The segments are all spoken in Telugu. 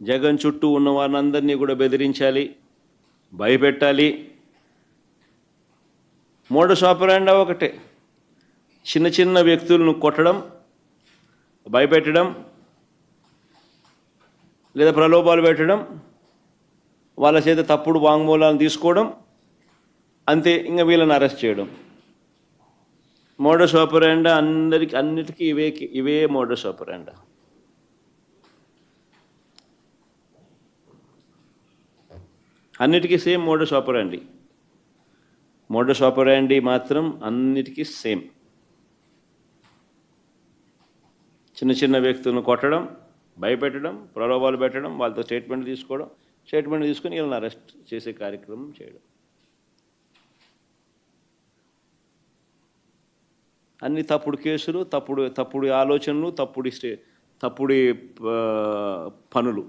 జగన్ చుట్టూ ఉన్న వారందరినీ కూడా బెదిరించాలి, భయపెట్టాలి. మోడస్ ఆపరాండా ఒకటే, చిన్న చిన్న వ్యక్తులను కొట్టడం, భయపెట్టడం, లేదా ప్రలోభాలు పెట్టడం, వాళ్ళ చేత తప్పుడు వాంగ్మూలాలను తీసుకోవడం, అంతే. ఇంకా వీళ్ళని అరెస్ట్ చేయడం. మోడస్ ఆపరాండా అన్నిటికీ ఇవే మోడస్ ఆపరాండా. అన్నిటికీ సేమ్ మోడస్ ఆపరాండి. మోడస్ ఆపరాండి మాత్రం అన్నిటికీ సేమ్. చిన్న చిన్న వ్యక్తులను కొట్టడం, భయపెట్టడం, ప్రలోభాలు పెట్టడం, వాళ్ళతో స్టేట్మెంట్ తీసుకోవడం, స్టేట్మెంట్ తీసుకొని వీళ్ళని అరెస్ట్ చేసే కార్యక్రమం చేయడం. అన్ని తప్పుడు కేసులు, తప్పుడు ఆలోచనలు, తప్పుడు పనులు.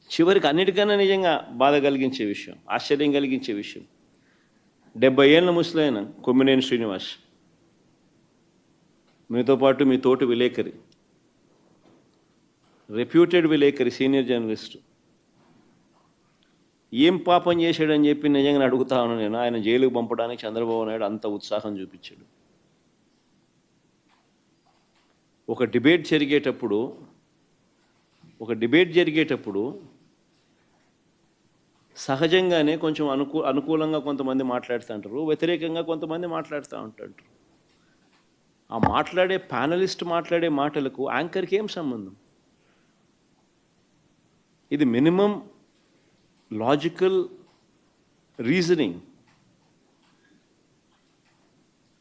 చివరికి అన్నిటికన్నా నిజంగా బాధ కలిగించే విషయం, ఆశ్చర్యం కలిగించే విషయం, 70 ఏళ్ళ ముసలైన కొమ్మినేని శ్రీనివాస్, మీతో పాటు మీ తోటి విలేకరి, రెప్యూటెడ్ విలేకరి, సీనియర్ జర్నలిస్టు, ఏం పాపం చేశాడని చెప్పి నిజంగా అడుగుతా ఉన్నాను నేను. ఆయన జైలుకు పంపడానికి చంద్రబాబు నాయుడు అంత ఉత్సాహం చూపించాడు. ఒక డిబేట్ జరిగేటప్పుడు సహజంగానే కొంచెం అనుకూలంగా కొంతమంది మాట్లాడుతూ ఉంటారు, వ్యతిరేకంగా కొంతమంది మాట్లాడుతూ ఉంటారు. ఆ మాట్లాడే ప్యానలిస్ట్ మాట్లాడే మాటలకు యాంకర్కి ఏం సంబంధం? ఇది మినిమం లాజికల్ రీజనింగ్.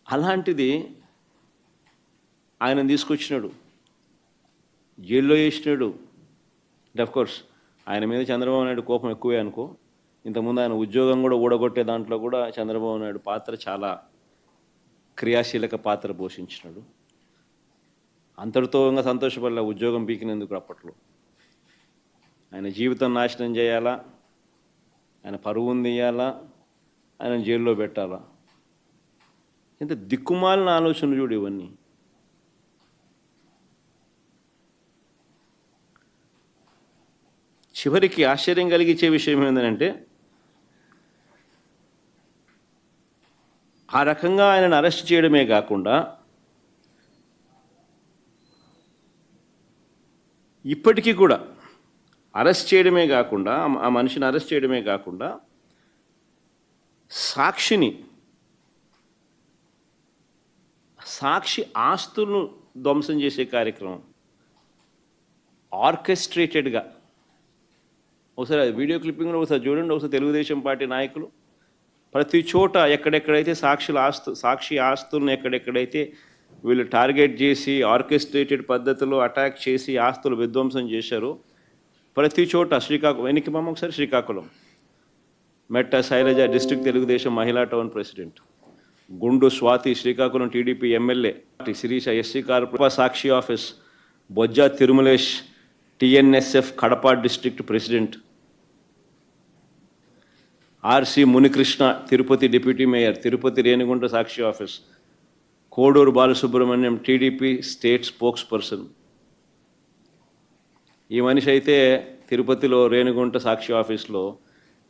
అలాంటిది ఆయన తీసుకొచ్చినాడు, జైల్లో వేసినాడు. కోర్స్ ఆయన మీద చంద్రబాబు నాయుడు కోపం ఎక్కువే అనుకో. ఇంతకుముందు ఆయన ఉద్యోగం కూడా ఊడగొట్టే దాంట్లో కూడా చంద్రబాబు నాయుడు పాత్ర చాలా క్రియాశీలక పాత్ర పోషించినాడు. అంతటితో ఇంకా సంతోషపడలే ఉద్యోగం పీకినందుకు. అప్పట్లో ఆయన జీవితం నాశనం చేయాలా, ఆయన పరువును తీయాలా, ఆయన జైల్లో పెట్టాలా? ఇంత దిక్కుమాలిన ఆలోచనలు చూడు ఇవన్నీ. చివరికి ఆశ్చర్యం కలిగించే విషయం ఏంటంటే, ఆ రకంగా ఆయనను అరెస్ట్ చేయడమే కాకుండా ఇప్పటికీ కూడా అరెస్ట్ చేయడమే కాకుండా, ఆ మనిషిని అరెస్ట్ చేయడమే కాకుండా సాక్షి ఆస్తులను ధ్వంసం చేసే కార్యక్రమం ఆర్కెస్ట్రేటెడ్గా. ఒకసారి వీడియో క్లిప్పింగ్లో ఒకసారి చూడండి. ఒకసారి తెలుగుదేశం పార్టీ నాయకులు ప్రతి చోట ఎక్కడెక్కడైతే సాక్షి ఆస్తులను ఎక్కడెక్కడైతే వీళ్ళు టార్గెట్ చేసి ఆర్కెస్ట్రేటెడ్ పద్ధతిలో అటాక్ చేసి ఆస్తులు విధ్వంసం చేశారో ప్రతి చోట శ్రీకాకుళం మెట్ట శైలజ డిస్ట్రిక్ట్ తెలుగుదేశం మహిళా town president, Gundu Swathi Srikakulam TDP MLA, Sirisha SC corporation Sakshi office, Bojja Tirumalesh TNSF Kadapa district president, RC Munikrishna Tirupati deputy mayor, Tirupati Renigunta Sakshi office, Koduru Balasubrahmanyam TDP state spokesperson. ఈ మనిషి అయితే తిరుపతిలో రేణిగుంట సాక్షి ఆఫీస్లో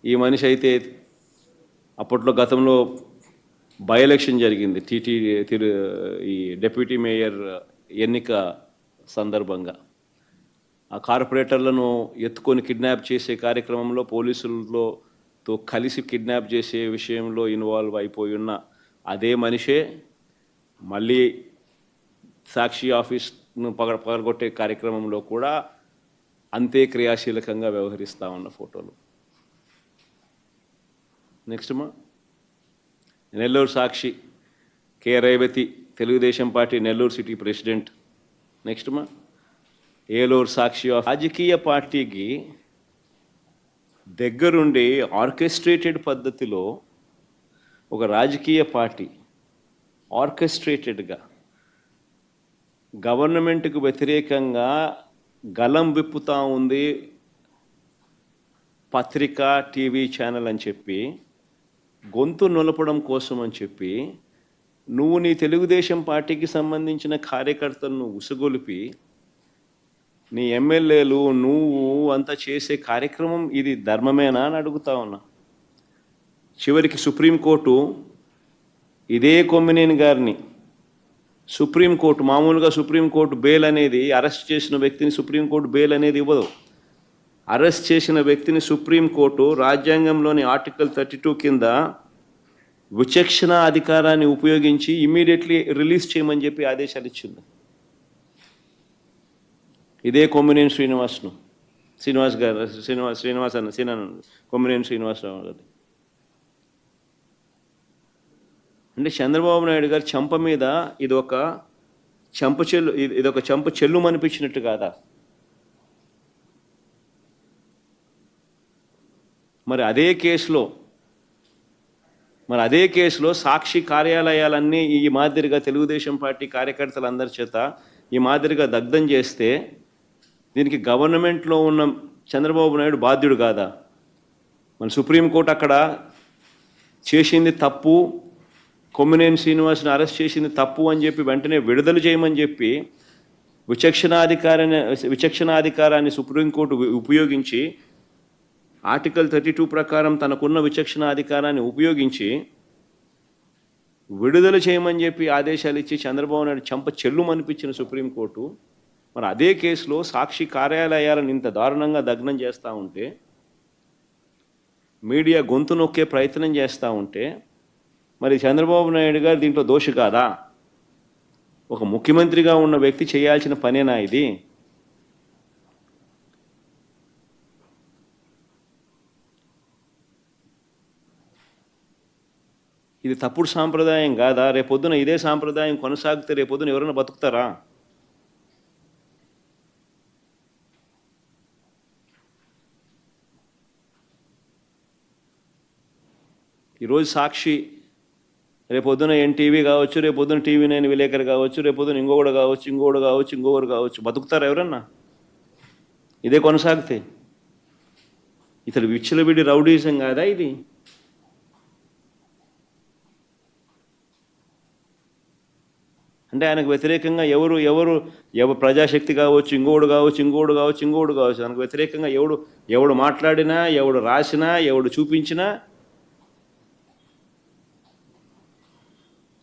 ఈ మనిషి అయితే అప్పట్లో గతంలో బై ఎలక్షన్ జరిగింది ఈ డిప్యూటీ మేయర్ ఎన్నిక సందర్భంగా. ఆ కార్పొరేటర్లను ఎత్తుకొని కిడ్నాప్ చేసే కార్యక్రమంలో పోలీసులతో కలిసి కిడ్నాప్ చేసే విషయంలో ఇన్వాల్వ్ అయిపోయి ఉన్న అదే మనిషే మళ్ళీ సాక్షి ఆఫీస్ను పగలగొట్టే కార్యక్రమంలో కూడా అంతే క్రియాశీలకంగా వ్యవహరిస్తూ ఉన్న ఫోటోలు. Next Nellore Sakshi K Revathi Telugu Desam party Nellore city president. Next Eluru Sakshi of రాజకీయ పార్టీకి దగ్గరుండి ఆర్కెస్ట్రేటెడ్ పద్ధతిలో ఒక రాజకీయ పార్టీ ఆర్కెస్ట్రేటెడ్గా గవర్నమెంట్కు వ్యతిరేకంగా గలం విప్పుతూ ఉంది పత్రిక టీవీ ఛానల్ అని చెప్పి, గొంతు నొలపడం కోసం అని చెప్పి నువ్వు నీ తెలుగుదేశం పార్టీకి సంబంధించిన కార్యకర్తలను ఉసుగొలిపి నీ ఎమ్మెల్యేలు నువ్వు అంతా చేసే కార్యక్రమం ఇది ధర్మమేనా అని అడుగుతా ఉన్నా. చివరికి సుప్రీంకోర్టు ఇదే కొమ్మినేని గారిని సుప్రీంకోర్టు మామూలుగా సుప్రీంకోర్టు బెయిల్ అనేది అరెస్ట్ చేసిన వ్యక్తిని సుప్రీంకోర్టు బెయిల్ అనేది ఇవ్వదు. అరెస్ట్ చేసిన వ్యక్తిని సుప్రీంకోర్టు రాజ్యాంగంలోని ఆర్టికల్ 32 కింద విచక్షణ అధికారాన్ని ఉపయోగించి ఇమ్మీడియట్లీ రిలీజ్ చేయమని చెప్పి ఆదేశాలు ఇచ్చింది. ఇదే కొమ్మినేని కొమ్మినేని శ్రీనివాసరావు గారు. అంటే చంద్రబాబు నాయుడు గారు చెంప మీద ఇదొక చెంప చెల్లు అనిపించినట్టు కాదా? మరి అదే కేసులో సాక్షి కార్యాలయాలన్నీ ఈ మాదిరిగా తెలుగుదేశం పార్టీ కార్యకర్తలందరి చేత ఈ మాదిరిగా దగ్ధం చేస్తే దీనికి గవర్నమెంట్లో ఉన్న చంద్రబాబు నాయుడు బాధ్యుడు కాదా? మన సుప్రీంకోర్టు అక్కడ చేసింది తప్పు, కొమ్మినేని శ్రీనివాస్ని అరెస్ట్ చేసింది తప్పు అని చెప్పి వెంటనే విడుదల చేయమని చెప్పి విచక్షణాధికారాన్ని సుప్రీంకోర్టు ఉపయోగించి ఆర్టికల్ 32 ప్రకారం తనకున్న విచక్షణాధికారాన్ని ఉపయోగించి విడుదల చేయమని చెప్పి ఆదేశాలు ఇచ్చి చంద్రబాబు నాయుడు చెంప చెల్లుమనిపించిన సుప్రీంకోర్టు మరి అదే కేసులో సాక్షి కార్యాలయాలను ఇంత దారుణంగా దగ్నం చేస్తూ ఉంటే, మీడియా గొంతు నొక్కే ప్రయత్నం చేస్తూ ఉంటే మరి చంద్రబాబు నాయుడు గారు దీంట్లో దోషి కాదా? ఒక ముఖ్యమంత్రిగా ఉన్న వ్యక్తి చేయాల్సిన పనేనా ఇది? ఇది తప్పుడు సాంప్రదాయం కాదా? రేపొద్దున ఇదే సాంప్రదాయం కొనసాగితే రేపొద్దున ఎవరైనా బతుకుతారా? ఈరోజు సాక్షి, రేపొద్దున ఎన్టీవీ కావచ్చు, రేపొద్దున TV9 విలేకరు కావచ్చు, రేపొద్దున ఇంకొకడు కావచ్చు, బతుకుతారా ఎవరన్నా ఇదే కొనసాగితే? ఇతడు విచ్చలవిడి రౌడీజం కాదా ఇది? అంటే ఆయనకు వ్యతిరేకంగా ఎవరు ప్రజాశక్తి కావచ్చు, ఇంకోడు కావచ్చు, ఆయనకు వ్యతిరేకంగా ఎవడు మాట్లాడినా, ఎవడు రాసినా, ఎవడు చూపించినా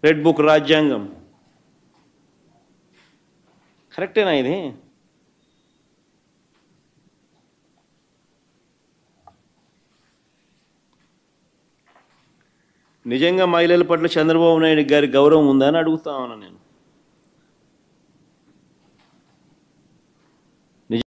రెడ్ బుక్ రాజ్యాంగం కరెక్టేనా ఇది? నిజంగా మహిళల పట్ల చంద్రబాబు నాయుడు గారి గౌరవం ఉందా అని అడుగుతా ఉన్నా నేను.